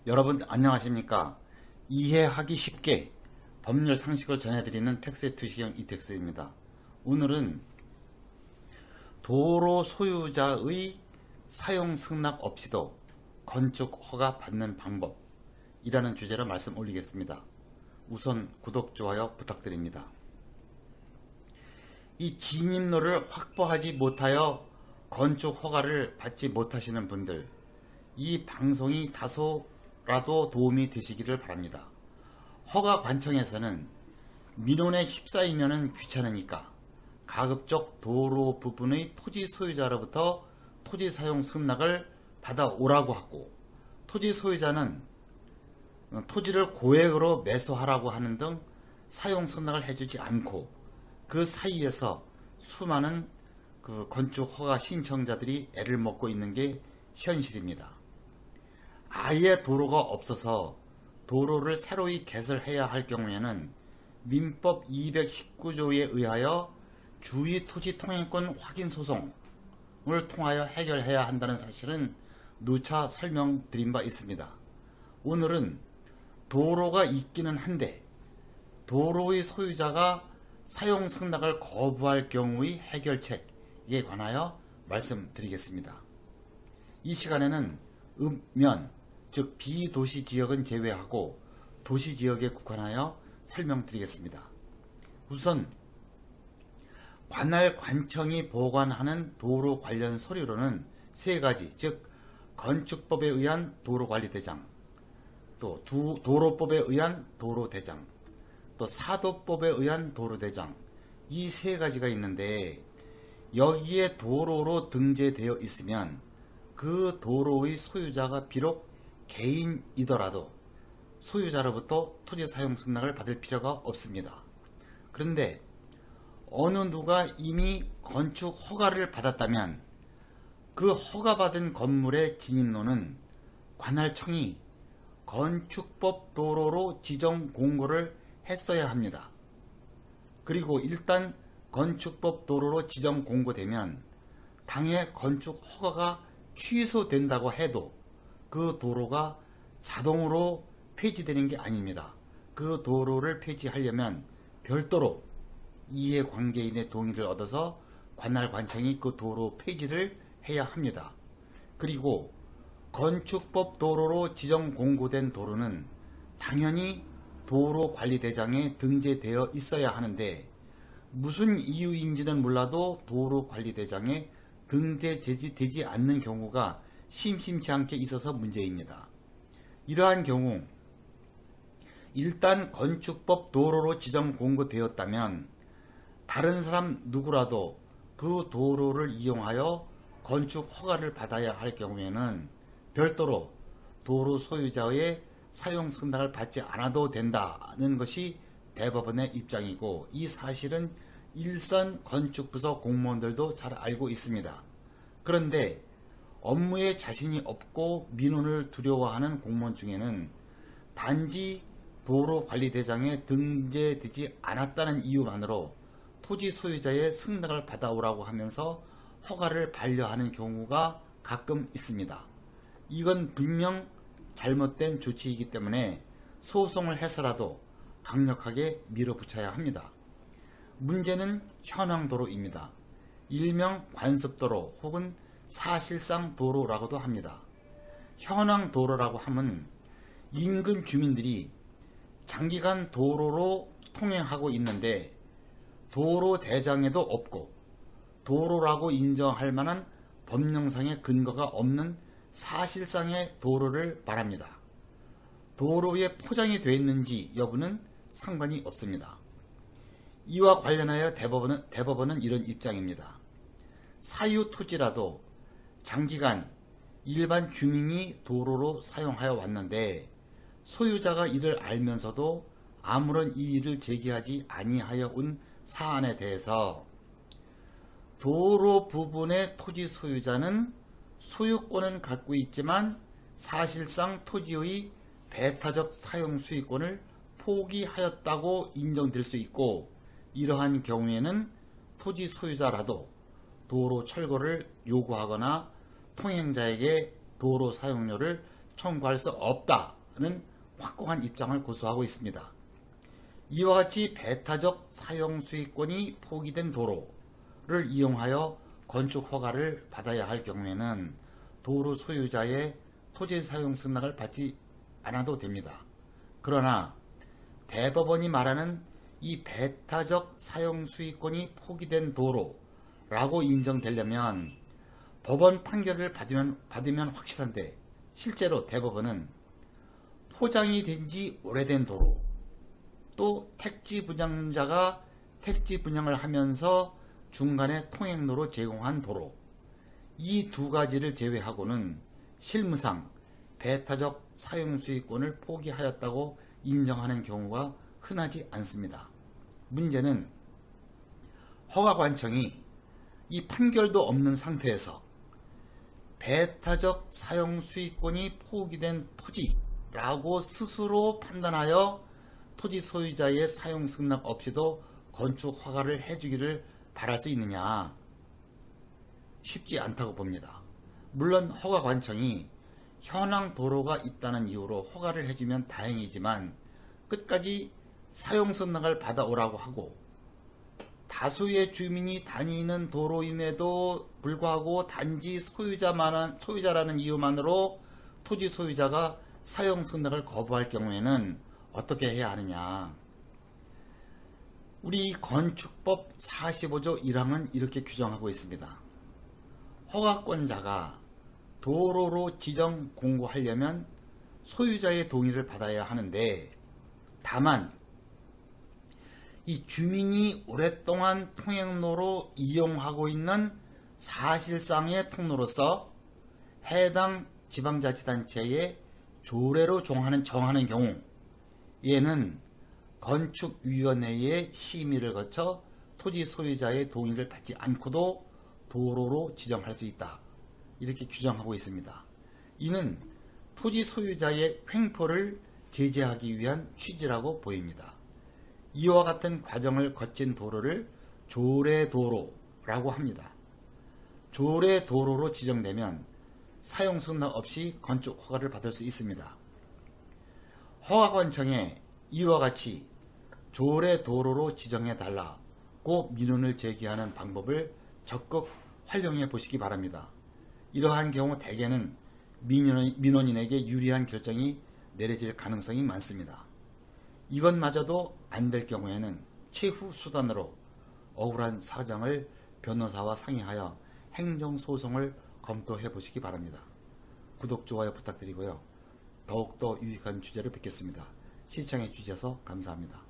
여러분 안녕하십니까? 이해하기 쉽게 법률 상식을 전해드리는 텍스의 투시경 이텍스입니다. 오늘은 도로 소유자의 사용 승낙 없이도 건축 허가 받는 방법이라는 주제로 말씀 올리겠습니다. 우선 구독, 좋아요 부탁드립니다. 이 진입로를 확보하지 못하여 건축 허가를 받지 못하시는 분들, 이 방송이 다소라도 도움이 되시기를 바랍니다. 허가 관청에서는 민원에 휩싸이면 귀찮으니까 가급적 도로 부분의 토지 소유자로부터 토지 사용 승낙을 받아오라고 하고, 토지 소유자는 토지를 고액으로 매수하라고 하는 등 사용 승낙을 해주지 않고, 그 사이에서 수많은 건축 허가 신청자들이 애를 먹고 있는 게 현실입니다. 아예 도로가 없어서 도로를 새로이 개설해야 할 경우에는 민법 219조에 의하여 주의토지통행권 확인 소송을 통하여 해결해야 한다는 사실은 누차 설명드린 바 있습니다. 오늘은 도로가 있기는 한데 도로의 소유자가 사용 승낙을 거부할 경우의 해결책에 관하여 말씀드리겠습니다. 이 시간에는 읍면, 즉 비도시 지역은 제외하고 도시 지역에 국한하여 설명드리겠습니다. 우선 관할 관청이 보관하는 도로 관련 서류로는 세 가지, 즉 건축법에 의한 도로관리대장, 또 도로법에 의한 도로대장, 또 사도법에 의한 도로대장, 이 세 가지가 있는데, 여기에 도로로 등재되어 있으면 그 도로의 소유자가 비록 개인이더라도 소유자로부터 토지 사용 승낙을 받을 필요가 없습니다. 그런데 어느 누가 이미 건축 허가를 받았다면 그 허가받은 건물의 진입로는 관할청이 건축법 도로로 지정 공고를 했어야 합니다. 그리고 일단 건축법 도로로 지정 공고되면 당해 건축 허가가 취소된다고 해도 그 도로가 자동으로 폐지되는 게 아닙니다. 그 도로를 폐지하려면 별도로 이해관계인의 동의를 얻어서 관할관청이 그 도로 폐지를 해야 합니다. 그리고 건축법 도로로 지정 공고된 도로는 당연히 도로관리대장에 등재되어 있어야 하는데, 무슨 이유인지는 몰라도 도로관리대장에 등재되지 않는 경우가 심심치 않게 있어서 문제입니다. 이러한 경우 일단 건축법 도로로 지정 공고되었다면 다른 사람 누구라도 그 도로를 이용하여 건축 허가를 받아야 할 경우에는 별도로 도로 소유자의 사용 승낙을 받지 않아도 된다는 것이 대법원의 입장이고, 이 사실은 일선 건축부서 공무원들도 잘 알고 있습니다. 그런데 업무에 자신이 없고 민원을 두려워하는 공무원 중에는 단지 도로관리대장에 등재되지 않았다는 이유만으로 토지 소유자의 승낙을 받아오라고 하면서 허가를 반려하는 경우가 가끔 있습니다. 이건 분명 잘못된 조치이기 때문에 소송을 해서라도 강력하게 밀어붙여야 합니다. 문제는 현황도로입니다. 일명 관습도로 혹은 사실상 도로라고도 합니다. 현황도로라고 하면 인근 주민들이 장기간 도로로 통행하고 있는데 도로 대장에도 없고 도로라고 인정할 만한 법령상의 근거가 없는 사실상의 도로를 말합니다. 도로에 포장이 되어 있는지 여부는 상관이 없습니다. 이와 관련하여 대법원은 이런 입장입니다. 사유 토지라도 장기간 일반 주민이 도로로 사용하여 왔는데 소유자가 이를 알면서도 아무런 이의를 제기하지 아니하여 온 사안에 대해서 도로 부분의 토지 소유자는 소유권은 갖고 있지만 사실상 토지의 배타적 사용 수익권을 포기하였다고 인정될 수 있고, 이러한 경우에는 토지 소유자라도 도로 철거를 요구하거나 통행자에게 도로 사용료를 청구할 수 없다는 확고한 입장을 고수하고 있습니다. 이와 같이 배타적 사용수익권이 포기된 도로를 이용하여 건축 허가를 받아야 할 경우에는 도로 소유자의 토지 사용 승낙을 받지 않아도 됩니다. 그러나 대법원이 말하는 이 배타적 사용수익권이 포기된 도로라고 인정되려면 법원 판결을 받으면 확실한데, 실제로 대법원은 포장이 된 지 오래된 도로, 또 택지 분양자가 택지 분양을 하면서 중간에 통행로로 제공한 도로, 이 두 가지를 제외하고는 실무상 배타적 사용수익권을 포기하였다고 인정하는 경우가 흔하지 않습니다. 문제는 허가관청이 이 판결도 없는 상태에서 배타적 사용수익권이 포기된 토지라고 스스로 판단하여 토지 소유자의 사용 승낙 없이도 건축 허가를 해주기를 바랄 수 있느냐? 쉽지 않다고 봅니다. 물론 허가관청이 현황 도로가 있다는 이유로 허가를 해주면 다행이지만 끝까지 사용 승낙을 받아오라고 하고 다수의 주민이 다니는 도로임에도 불구하고 단지 소유자라는 이유만으로 토지 소유자가 사용 승낙을 거부할 경우에는 어떻게 해야 하느냐? 우리 건축법 45조 1항은 이렇게 규정하고 있습니다. 허가권자가 도로로 지정 공고하려면 소유자의 동의를 받아야 하는데, 다만 이 주민이 오랫동안 통행로로 이용하고 있는 사실상의 통로로서 해당 지방자치단체의 조례로 정하는 경우, 얘는 건축위원회의 심의를 거쳐 토지 소유자의 동의를 받지 않고도 도로로 지정할 수 있다, 이렇게 규정하고 있습니다. 이는 토지 소유자의 횡포를 제재하기 위한 취지라고 보입니다. 이와 같은 과정을 거친 도로를 조례도로라고 합니다. 조례도로로 지정되면 사용 승낙 없이 건축 허가를 받을 수 있습니다. 허가관청에 이와 같이 조례도로로 지정해 달라고 민원을 제기하는 방법을 적극 활용해 보시기 바랍니다. 이러한 경우 대개는 민원인에게 유리한 결정이 내려질 가능성이 많습니다. 이것마저도 안 될 경우에는 최후 수단으로 억울한 사정을 변호사와 상의하여 행정소송을 검토해 보시기 바랍니다. 구독, 좋아요 부탁드리고요. 더욱더 유익한 주제로 뵙겠습니다. 시청해 주셔서 감사합니다.